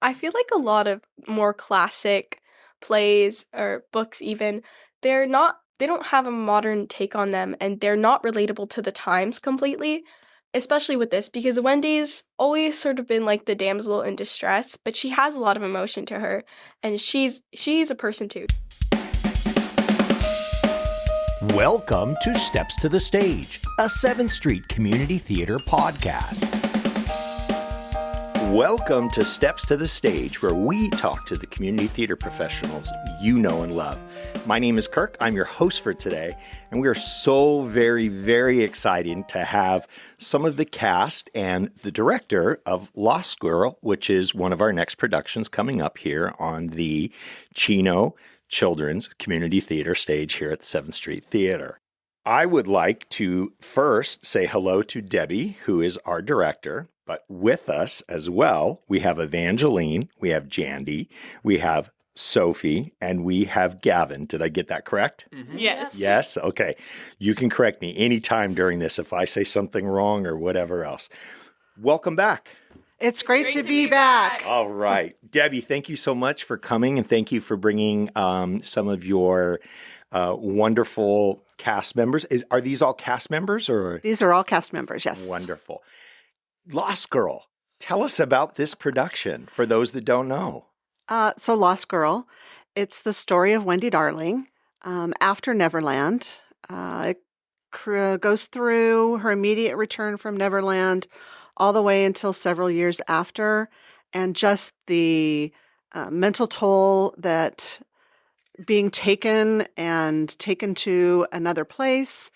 I feel like a lot of more classic plays or books even, they don't have a modern take on them, and they're not relatable to the times completely, especially with this, because Wendy's always sort of been like the damsel in distress, but she has a lot of emotion to her, and she's a person too. Welcome to Steps to the Stage, a 7th Street Community Theater podcast. Welcome to Steps to the Stage, where we talk to the community theater professionals you know and love. My name is Kirk. I'm your host for today, and we are so very, very excited to have some of the cast and the director of Lost Girl, which is one of our next productions coming up here on the Chino Children's Community Theater stage here at the 7th Street Theater. I would like to first say hello to Debbie, who is our director, but with us as well, we have Evangeline, we have Jandy, we have Sophie, and we have Gavin. Did I get that correct? Mm-hmm. Yes. Yes? Okay. You can correct me anytime during this if I say something wrong or whatever else. Welcome back. It's great to be back. All right. Debbie, thank you so much for coming, and thank you for bringing some of your wonderful cast members. Are these all cast members? Or These are all cast members, yes. Wonderful. Lost Girl, tell us about this production for those that don't know. So Lost Girl, it's the story of Wendy Darling after Neverland. It goes through her immediate return from Neverland all the way until several years after, and just the mental toll that being taken to another place,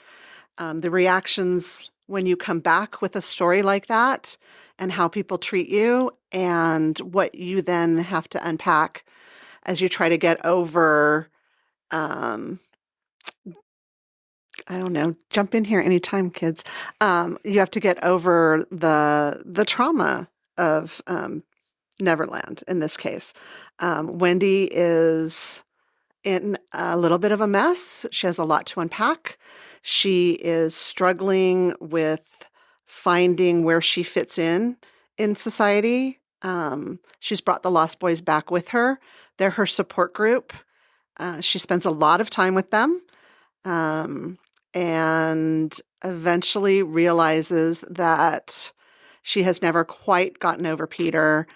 the reactions when you come back with a story like that, and how people treat you, and what you then have to unpack as you try to get over, I don't know, jump in here anytime, kids. You have to get over the trauma of Neverland in this case. Wendy is in a little bit of a mess. She has a lot to unpack. She is struggling with finding where she fits in society. She's brought the Lost Boys back with her. They're her support group. She spends a lot of time with them, and eventually realizes that she has never quite gotten over Peter.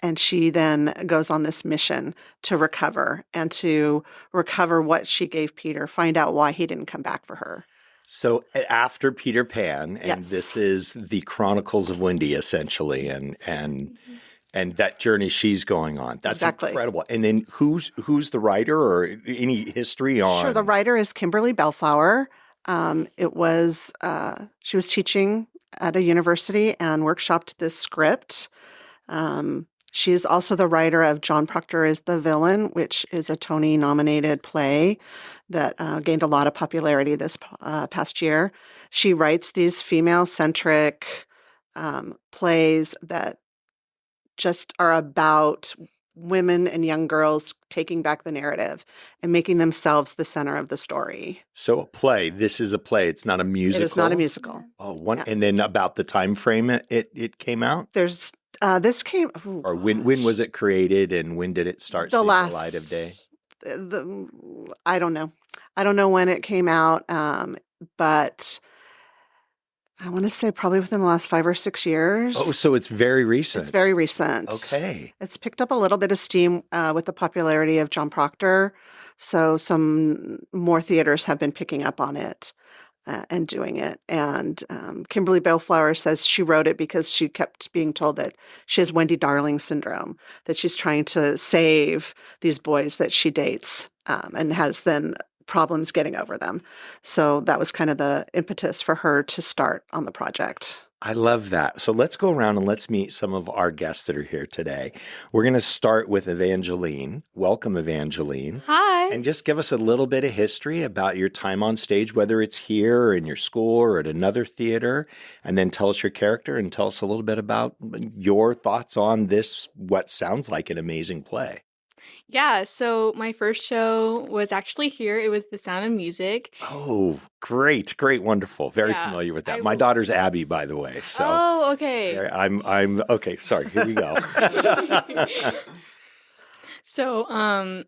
And she then goes on this mission to recover what she gave Peter, find out why he didn't come back for her. So after Peter Pan, and Yes. This is the Chronicles of Wendy, essentially, and that journey she's going on. That's Exactly. incredible. And then who's the writer, or any history on? Sure, the writer is Kimberly Bellflower. She was teaching at a university and workshopped this script. She is also the writer of John Proctor is the Villain, which is a Tony-nominated play that gained a lot of popularity this past year. She writes these female-centric plays that just are about women and young girls taking back the narrative and making themselves the center of the story. So a play. This is a play. It's not a musical. It is not a musical. Oh, one. Yeah. And then about the time frame it came out, There's this came. Oh, or when was it created, and when did it start seeing the light of day? I don't know. I don't know when it came out, but I want to say probably within the last 5 or 6 years. Oh, so it's very recent. It's very recent. Okay. It's picked up a little bit of steam with the popularity of John Proctor, so some more theaters have been picking up on it and doing it. And Kimberly Bellflower says she wrote it because she kept being told that she has Wendy Darling syndrome, that she's trying to save these boys that she dates, and has then problems getting over them. So that was kind of the impetus for her to start on the project. I love that. So let's go around and let's meet some of our guests that are here today. We're going to start with Evangeline. Welcome, Evangeline. Hi. And just give us a little bit of history about your time on stage, whether it's here or in your school or at another theater, and then tell us your character and tell us a little bit about your thoughts on this, what sounds like an amazing play. Yeah, so my first show was actually here. It was The Sound of Music. Oh, great, great, wonderful. Very Yeah, familiar with that. I My will. daughter's Abby, by the way. So Oh, okay. I'm okay. Sorry. Here we go. So,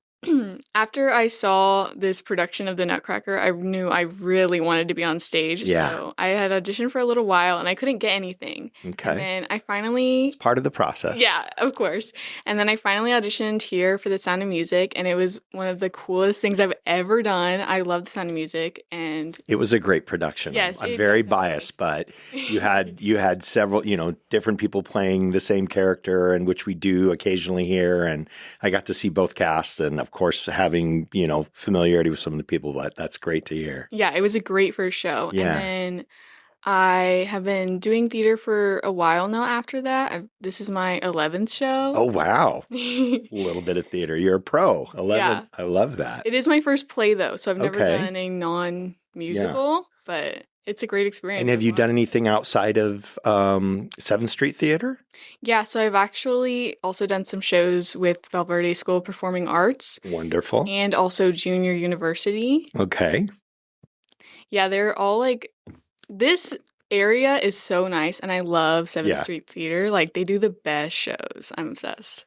after I saw this production of The Nutcracker, I knew I really wanted to be on stage. Yeah. So I had auditioned for a little while and I couldn't get anything. Okay. And then I finally, It's part of the process. yeah, of course. And then I finally auditioned here for The Sound of Music, and it was one of the coolest things I've ever done. I love The Sound of Music, and It was a great production. Yes, I'm it very definitely biased, but you had several, different people playing the same character, and which we do occasionally here. And I got to see both casts, and of course having familiarity with some of the people. But that's great to hear. yeah, it was a great first show. Yeah. And then I have been doing theater for a while now after that. This is my 11th show. Oh wow, a little bit of theater. You're a pro. 11. Yeah. I love that. It is my first play, though, so I've never Okay. done a non-musical, but it's a great experience. And have as you well. done anything outside of 7th Street Theater? Yeah, so I've actually also done some shows with Valverde School of Performing Arts Wonderful. and also Junior University. Okay. Yeah, they're all like, this area is so nice, and I love 7th Yeah. Street Theater. Like, they do the best shows. I'm obsessed.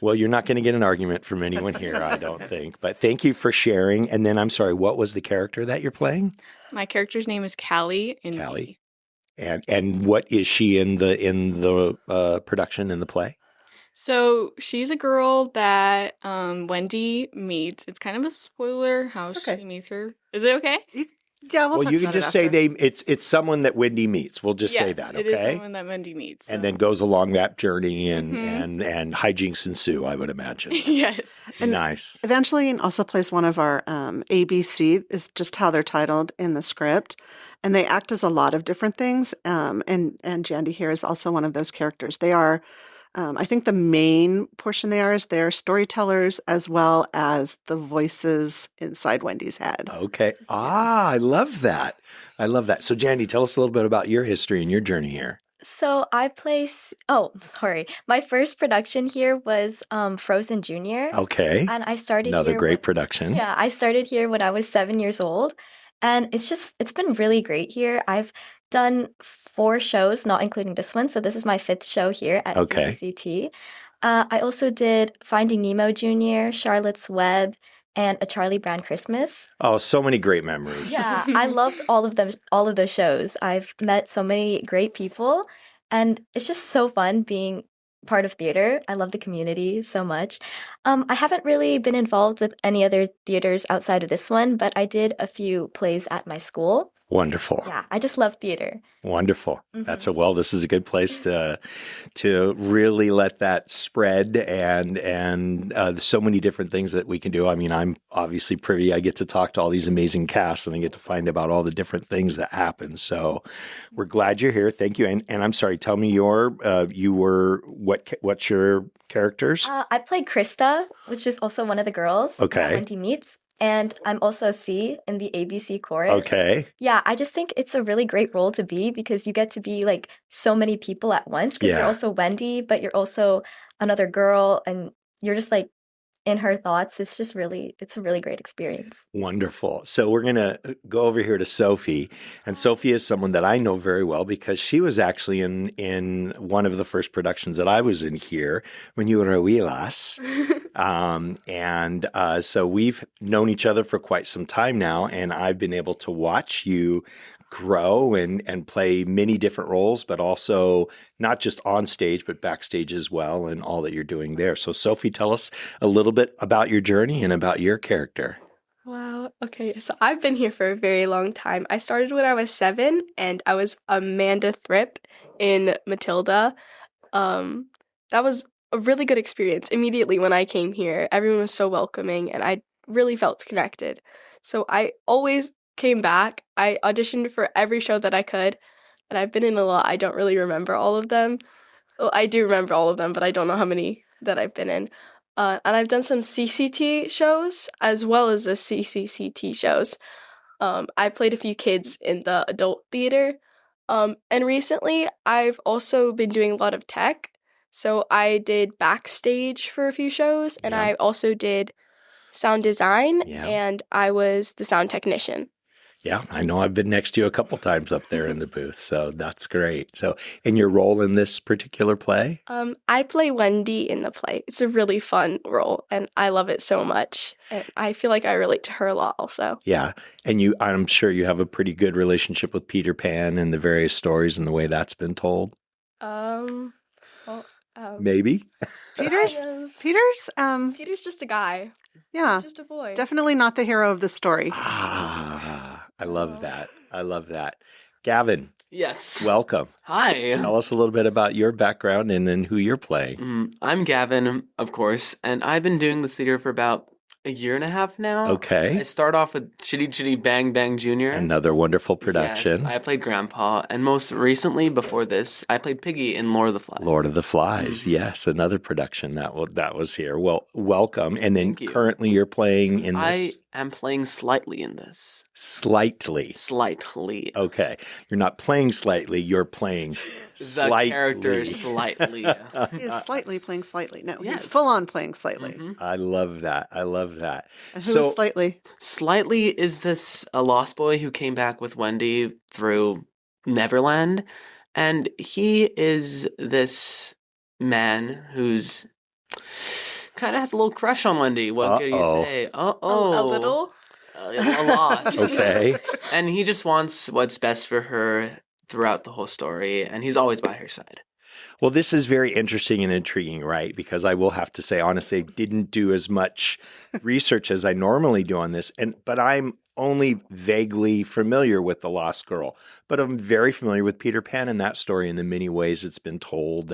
Well, you're not going to get an argument from anyone here, I don't think. But thank you for sharing. And then I'm sorry, what was the character that you're playing? My character's name is Callie. Callie. And what is she in the production in the play? So she's a girl that Wendy meets. It's kind of a spoiler how Okay. she meets her. Is it okay? Yeah, we'll Well, talk you can about it just say after. it's someone that Wendy meets. We'll just say Yes, that, it is okay? someone that Wendy meets. And so- then goes along that journey and Mhm. and hijinks ensue, I would imagine. yes. And- Nice. Evangeline also plays one of our ABC, is just how they're titled in the script. And they act as a lot of different things. And Jandy here is also one of those characters. They are, I think the main portion is they're storytellers as well as the voices inside Wendy's head. Okay. I love that. I love that. So, Jandy, tell us a little bit about your history and your journey here. So I place. Oh, sorry. My first production here was Frozen Junior, Okay. and I started Another here. great production. Yeah, I started here when I was 7 years old, and it's been really great here. I've done 4 shows, not including this one, so this is my 5th show here at Okay. CCCT. I also did Finding Nemo Junior, Charlotte's Web, and A Charlie Brown Christmas. Oh, so many great memories. Yeah, I loved all of them, all of those shows. I've met so many great people, and it's just so fun being part of theater. I love the community so much. I haven't really been involved with any other theaters outside of this one, but I did a few plays at my school. Wonderful. Yeah, I just love theater. Wonderful. That's this is a good place to really let that spread and there's so many different things that we can do. I mean, I'm obviously privy. I get to talk to all these amazing casts and I get to find about all the different things that happen. So we're glad you're here. Thank you. And I'm sorry, tell me what's your characters? I played Krista, which is also one of the girls Okay. that Wendy meets. And I'm also C in the ABC chorus. Okay. Yeah, I just think it's a really great role to be because you get to be like so many people at once because Yeah. you're also Wendy, but you're also another girl and you're just like in her thoughts. It's a really great experience. Wonderful. So we're going to go over here to Sophie. And Sophie is someone that I know very well because she was actually in one of the first productions that I was in here when you were Awilas. So we've known each other for quite some time now, and I've been able to watch you grow and play many different roles, but also not just on stage, but backstage as well, and all that you're doing there. So Sophie, tell us a little bit about your journey and about your character. Wow. Okay. So I've been here for a very long time. I started when I was 7, and I was Amanda Thripp in Matilda. That was a really good experience. Immediately when I came here, everyone was so welcoming, and I really felt connected. So I always came back. I auditioned for every show that I could, and I've been in a lot. I don't really remember all of them. Well, I do remember all of them, but I don't know how many that I've been in. And I've done some CCT shows as well as the CCCT shows. I played a few kids in the adult theater. And recently, I've also been doing a lot of tech. So I did backstage for a few shows, and Yeah. I also did sound design, Yeah. and I was the sound technician. Yeah, I know I've been next to you a couple times up there in the booth, so that's great. So, and your role in this particular play? I play Wendy in the play. It's a really fun role, and I love it so much. And I feel like I relate to her a lot also. Yeah, and I'm sure you have a pretty good relationship with Peter Pan and the various stories and the way that's been told. Well, Maybe. Peter's kind of. Peter's Peter's just a guy. yeah, He's just a boy. definitely not the hero of the story. I love that. I love that. Gavin, Yes. welcome. Hi. Tell us a little bit about your background and then who you're playing. I'm Gavin, of course, and I've been doing this theater for about a year and a half now. Okay. I start off with Chitty Chitty Bang Bang Jr. Another wonderful production. Yes, I played Grandpa, and most recently, before this, I played Piggy in Lord of the Flies. Lord of the Flies, yes, another production that was here. Well, welcome. And then Thank you. currently you're playing in this I am playing slightly in this. slightly. Slightly. Okay, you're not playing slightly. You're playing The slightly. character slightly. He is slightly playing slightly. No, Yes. he's full on playing slightly. Mhm. I love that. I love that. And who is slightly? Slightly is this a lost boy who came back with Wendy through Neverland, and he is this man who's kind of has a little crush on Wendy. What could you Uh-oh. say? A little. A lot. Okay. And he just wants what's best for her throughout the whole story, and he's always by her side. Well, this is very interesting and intriguing, right? Because I will have to say, honestly, I didn't do as much research as I normally do on this, but I'm only vaguely familiar with The Lost Girl, but I'm very familiar with Peter Pan and that story in the many ways it's been told,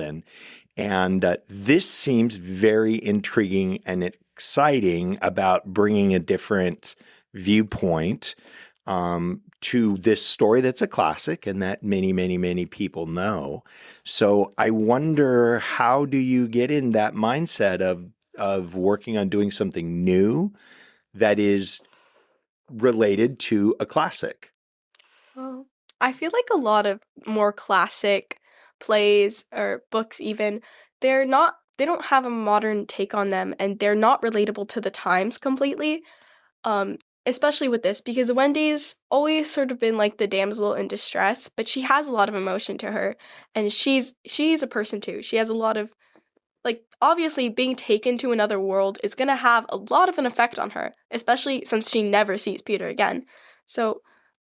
and this seems very intriguing and exciting about bringing a different viewpoint to this story that's a classic and that many, many, many people know. So I wonder, how do you get in that mindset of working on doing something new that is related to a classic? Well, I feel like a lot of more classic plays or books even, they don't have a modern take on them, and they're not relatable to the times completely. Especially with this, because Wendy's always sort of been like the damsel in distress, but she has a lot of emotion to her, and she's a person too. She has a lot of, like, obviously being taken to another world is going to have a lot of an effect on her, especially since she never sees Peter again. So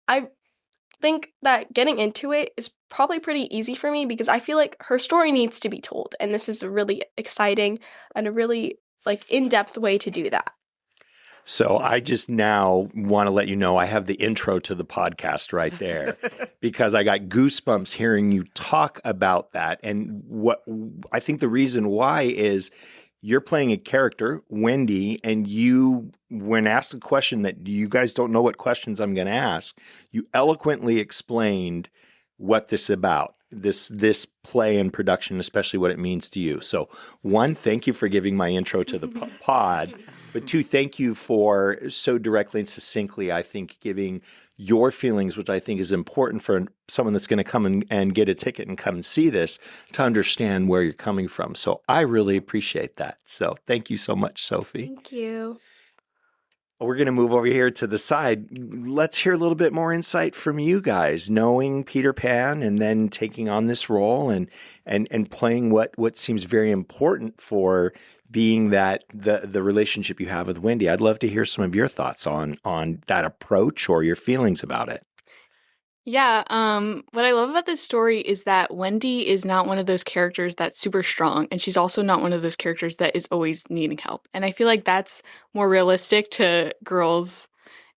I think that getting into it is probably pretty easy for me, because I feel like her story needs to be told, and this is a really exciting and a really like in-depth way to do that. So I just now want to let you know I have the intro to the podcast right there, because I got goosebumps hearing you talk about that. And what I think the reason why is you're playing a character, Wendy, and you, when asked a question that you guys don't know what questions I'm going to ask, you eloquently explained what this is about. This play and production, especially what it means to you. So one, thank you for giving my intro to the pod. But two, thank you for so directly and succinctly, I think, giving your feelings, which I think is important for someone that's going to come and get a ticket and come and see this, to understand where you're coming from. So I really appreciate that. So thank you so much, Sophie. Thank you. We're going to move over here to the side. Let's hear a little bit more insight from you guys, knowing Peter Pan and then taking on this role and playing what seems very important for being that the relationship you have with Wendy. I'd love to hear some of your thoughts on that approach or your feelings about it. Yeah, what I love about this story is that Wendy is not one of those characters that's super strong, and she's also not one of those characters that is always needing help. And I feel like that's more realistic to girls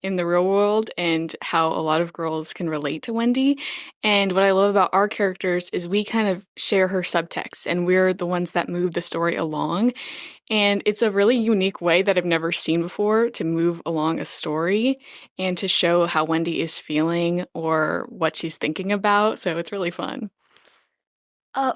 in the real world and how a lot of girls can relate to Wendy. And what I love about our characters is we kind of share her subtext, and we're the ones that move the story along. And it's a really unique way that I've never seen before to move along a story and to show how Wendy is feeling or what she's thinking about. So it's really fun.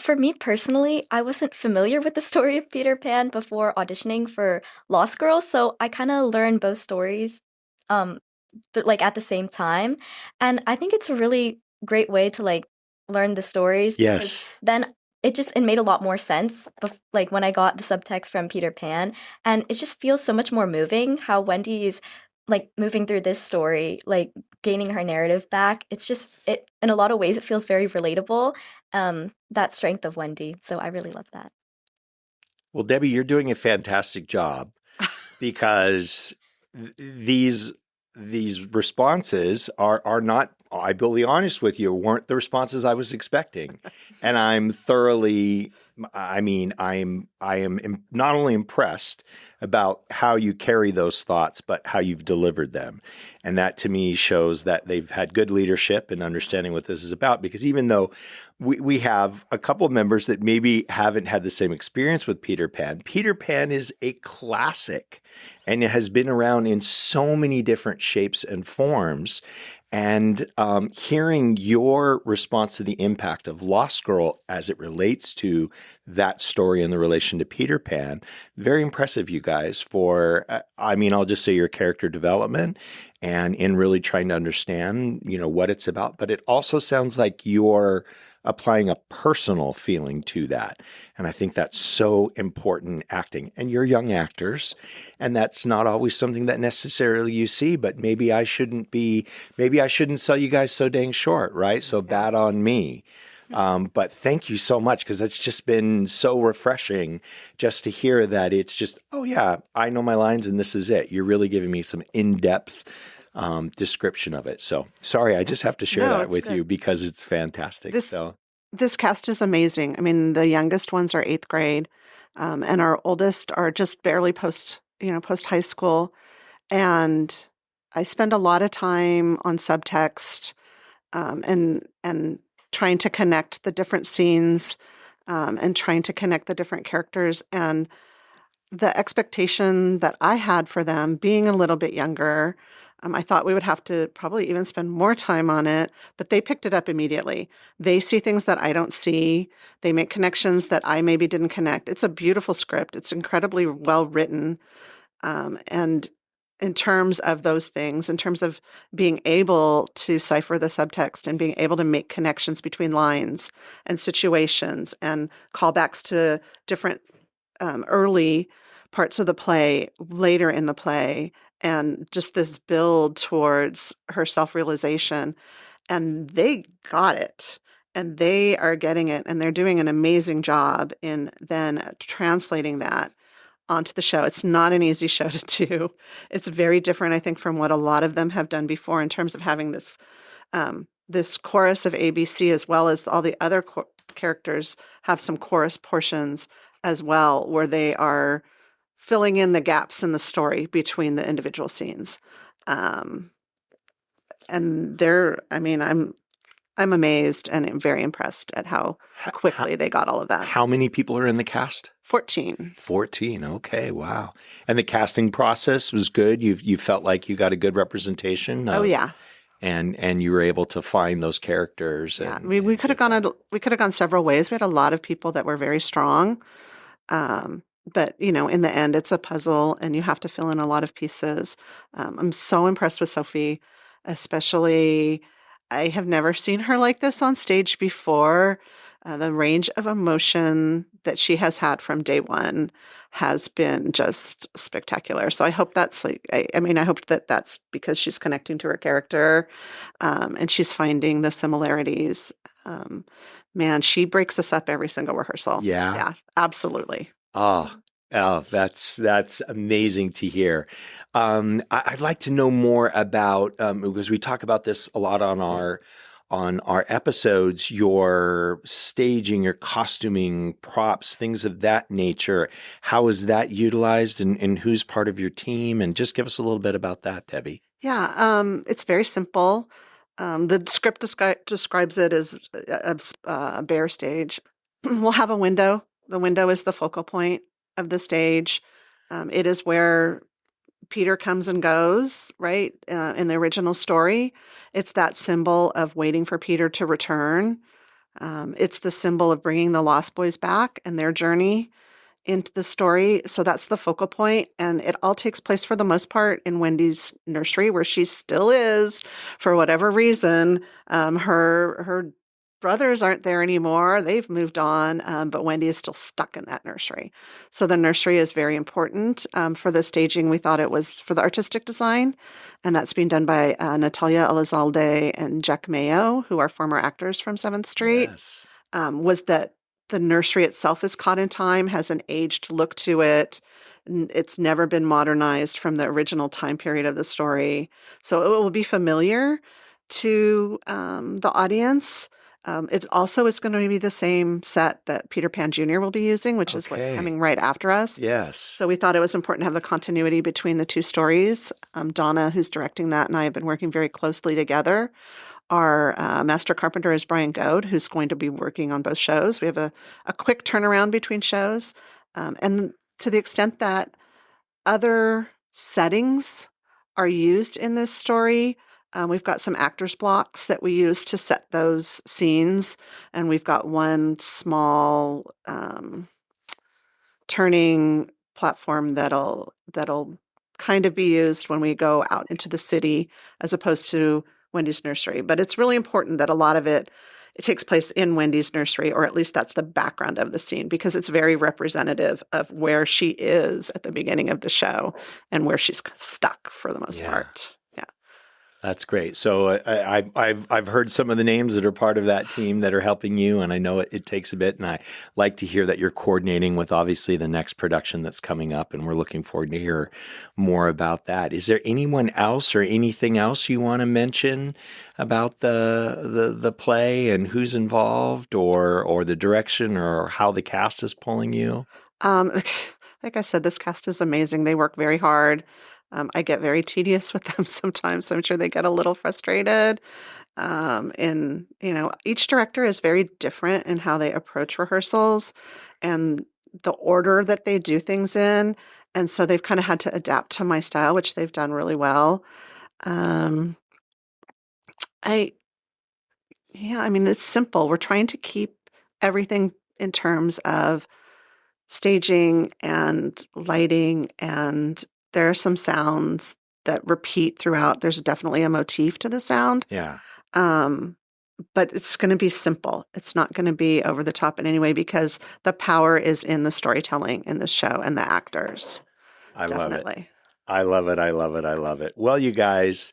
For me personally, I wasn't familiar with the story of Peter Pan before auditioning for Lost Girl, so I kind of learned both stories like at the same time. And I think it's a really great way to like learn the stories. Yes. Then it made a lot more sense, like when I got the subtext from Peter Pan, and it just feels so much more moving how Wendy's like moving through this story, like gaining her narrative back. It's just it in a lot of ways it feels very relatable. That strength of Wendy. So I really love that. Well, Debbie, you're doing a fantastic job because these responses are not, I'll be honest with you, weren't the responses I was expecting. And I'm thoroughly, I mean, I am not only impressed about how you carry those thoughts, but how you've delivered them. And that to me shows that they've had good leadership and understanding what this is about. Because even though we have a couple of members that maybe haven't had the same experience with Peter Pan is a classic and it has been around in so many different shapes and forms. And hearing your response to the impact of Lost Girl as it relates to that story in the relation to Peter Pan, very impressive, you guys, for, I'll just say your character development and in really trying to understand, what it's about. But it also sounds like you're applying a personal feeling to that. And I think that's so important in acting. And you're young actors, and that's not always something that necessarily you see, but maybe I shouldn't sell you guys so dang short, right? So bad on me. But thank you so much, because that's just been so refreshing just to hear that it's just, oh yeah, I know my lines and this is it. You're really giving me some in-depth description of it. So sorry, I just have to share that with you because it's fantastic. This cast is amazing. I mean, the youngest ones are 8th grade, and our oldest are just barely post high school. And I spend a lot of time on subtext, and trying to connect the different scenes, and trying to connect the different characters. And the expectation that I had for them being a little bit younger, I thought we would have to probably even spend more time on it, but they picked it up immediately. They see things that I don't see. They make connections that I maybe didn't connect. It's a beautiful script. It's incredibly well written. And in terms of those things, in terms of being able to cipher the subtext and being able to make connections between lines and situations and callbacks to different early parts of the play, later in the play, and just this build towards her self-realization. And they got it, and they are getting it, and they're doing an amazing job in then translating that onto the show. It's not an easy show to do. It's very different, I think, from what a lot of them have done before in terms of having this this chorus of ABC, as well as all the other characters have some chorus portions as well, where they are filling in the gaps in the story between the individual scenes. And I'm amazed and I'm very impressed at how quickly they got all of that. How many people are in the cast? 14. 14. Okay. Wow. And the casting process was good. You felt like you got a good representation. Oh yeah. And you were able to find those characters. Yeah. We could have gone several ways. We had a lot of people that were very strong. But, in the end, it's a puzzle and you have to fill in a lot of pieces. I'm so impressed with Sophie, especially. I have never seen her like this on stage before. The range of emotion that she has had from day one has been just spectacular. So I hope that's I hope that that's because she's connecting to her character, and she's finding the similarities. Man, she breaks us up every single rehearsal. Yeah, absolutely. Oh, that's amazing to hear. I'd like to know more about, because we talk about this a lot on our episodes, your staging, your costuming, props, things of that nature. How is that utilized, and who's part of your team? And just give us a little bit about that, Debbie. Yeah, it's very simple. The script describes it as a bare stage. We'll have a window. The window is the focal point of the stage. It is where Peter comes and goes, right? In the original story, it's that symbol of waiting for Peter to return. It's the symbol of bringing the Lost Boys back and their journey into the story. So that's the focal point. And it all takes place for the most part in Wendy's nursery, where she still is, for whatever reason. Her brothers aren't there anymore. They've moved on, but Wendy is still stuck in that nursery. So the nursery is very important. For the staging, we thought it was for the artistic design, and that's being done by Natalia Elizalde and Jack Mayo, who are former actors from 7th Street. Yes. Was that the nursery itself is caught in time, has an aged look to it. It's never been modernized from the original time period of the story. So it will be familiar to the audience. It also is going to be the same set that Peter Pan Jr. will be using, which is what's Okay. coming right after us. Yes. So we thought it was important to have the continuity between the two stories. Donna, who's directing that, and I have been working very closely together. Our master carpenter is Brian Goad, who's going to be working on both shows. We have a quick turnaround between shows. And to the extent that other settings are used in this story, we've got some actors blocks that we use to set those scenes. And we've got one small turning platform that'll kind of be used when we go out into the city as opposed to Wendy's nursery. But it's really important that a lot of it takes place in Wendy's nursery, or at least that's the background of the scene, because it's very representative of where she is at the beginning of the show and where she's stuck for the most part. Yeah. That's great. So I've heard some of the names that are part of that team that are helping you, and I know it takes a bit, and I like to hear that you're coordinating with obviously the next production that's coming up, and we're looking forward to hear more about that. Is there anyone else or anything else you want to mention about the play and who's involved, or the direction, or how the cast is pulling you? Like I said, this cast is amazing. They work very hard. I get very tedious with them sometimes, so I'm sure they get a little frustrated. And, each director is very different in how they approach rehearsals and the order that they do things in. And so they've kind of had to adapt to my style, which they've done really well. It's simple. We're trying to keep everything in terms of staging and lighting, and there are some sounds that repeat throughout. There's definitely a motif to the sound. Yeah. But it's going to be simple. It's not going to be over the top in any way, because the power is in the storytelling in this show and the actors. I love it. I love it. I love it. I love it. Well, you guys,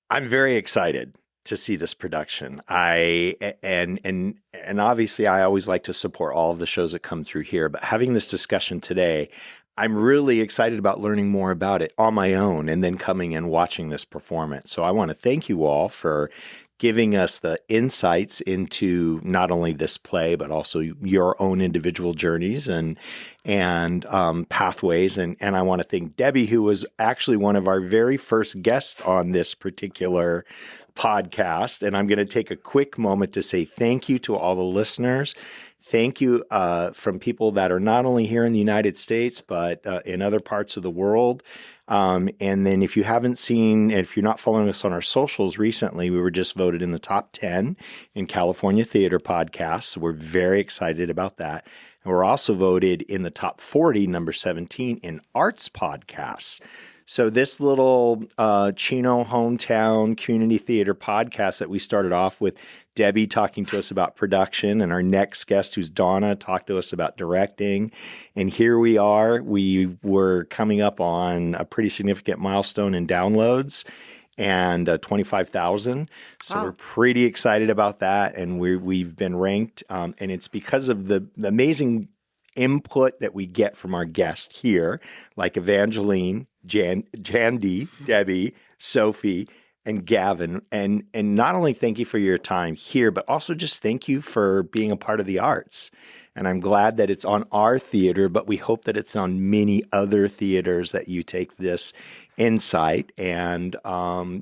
I'm very excited to see this production. And obviously I always like to support all of the shows that come through here, but having this discussion today, I'm really excited about learning more about it on my own and then coming and watching this performance. So I want to thank you all for giving us the insights into not only this play, but also your own individual journeys and pathways. And I want to thank Debbie, who was actually one of our very first guests on this particular podcast. And I'm going to take a quick moment to say thank you to all the listeners. Thank you from people that are not only here in the United States, but in other parts of the world. And then if you haven't seen, if you're not following us on our socials recently, we were just voted in the top 10 in California Theater Podcasts. So we're very excited about that. And we're also voted in the top 40, number 17, in Arts Podcasts. So this little Chino hometown community theater podcast that we started off with Debbie talking to us about production, and our next guest, who's Donna, talked to us about directing. And here we are. We were coming up on a pretty significant milestone in downloads and 25,000. So we're pretty excited about that. And we've been ranked, and it's because of the amazing input that we get from our guests here, like Evangeline, Jandy, Debbie, Sophie, and Gavin. And not only thank you for your time here, but also just thank you for being a part of the arts. And I'm glad that it's on our theater, but we hope that it's on many other theaters, that you take this insight and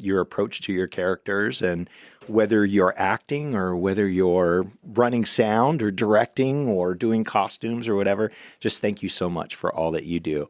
your approach to your characters, and whether you're acting or whether you're running sound or directing or doing costumes or whatever, just thank you so much for all that you do.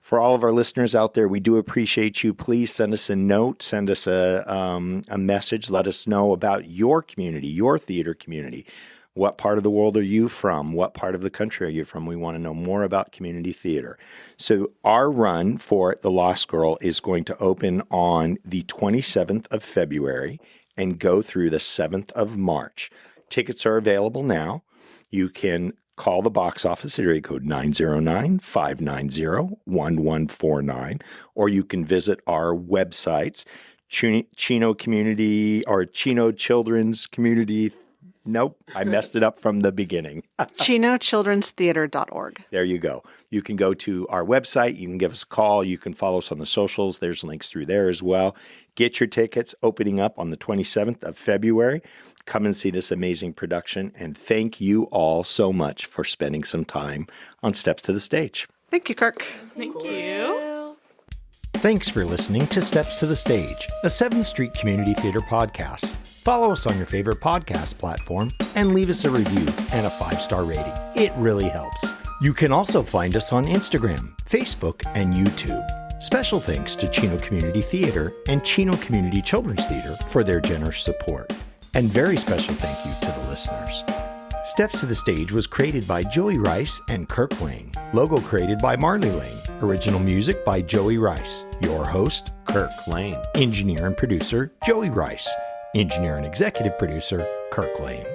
For all of our listeners out there, we do appreciate you. Please send us a note, send us a message. Let us know about your community, your theater community. What part of the world are you from? What part of the country are you from? We want to know more about community theater. So our run for The Lost Girl is going to open on the 27th of February and go through the 7th of March. Tickets are available now. You can call the box office at area code 909-590-1149, or you can visit our websites, Chino Community or Chino Children's Community. Nope, I messed it up from the beginning. ChinoChildren'sTheater.org. There you go. You can go to our website. You can give us a call. You can follow us on the socials. There's links through there as well. Get your tickets, opening up on the 27th of February. Come and see this amazing production. And thank you all so much for spending some time on Steps to the Stage. Thank you, Kirk. Thank you. Thanks for listening to Steps to the Stage, a 7th Street Community Theater podcast. Follow us on your favorite podcast platform and leave us a review and a 5-star rating. It really helps. You can also find us on Instagram, Facebook, and YouTube. Special thanks to Chino Community Theater and Chino Community Children's Theater for their generous support. And very special thank you to the listeners. Steps to the Stage was created by Joey Rice and Kirk Lane. Logo created by Marley Lane. Original music by Joey Rice. Your host, Kirk Lane. Engineer and producer, Joey Rice. Engineer and executive producer, Kirk Lane.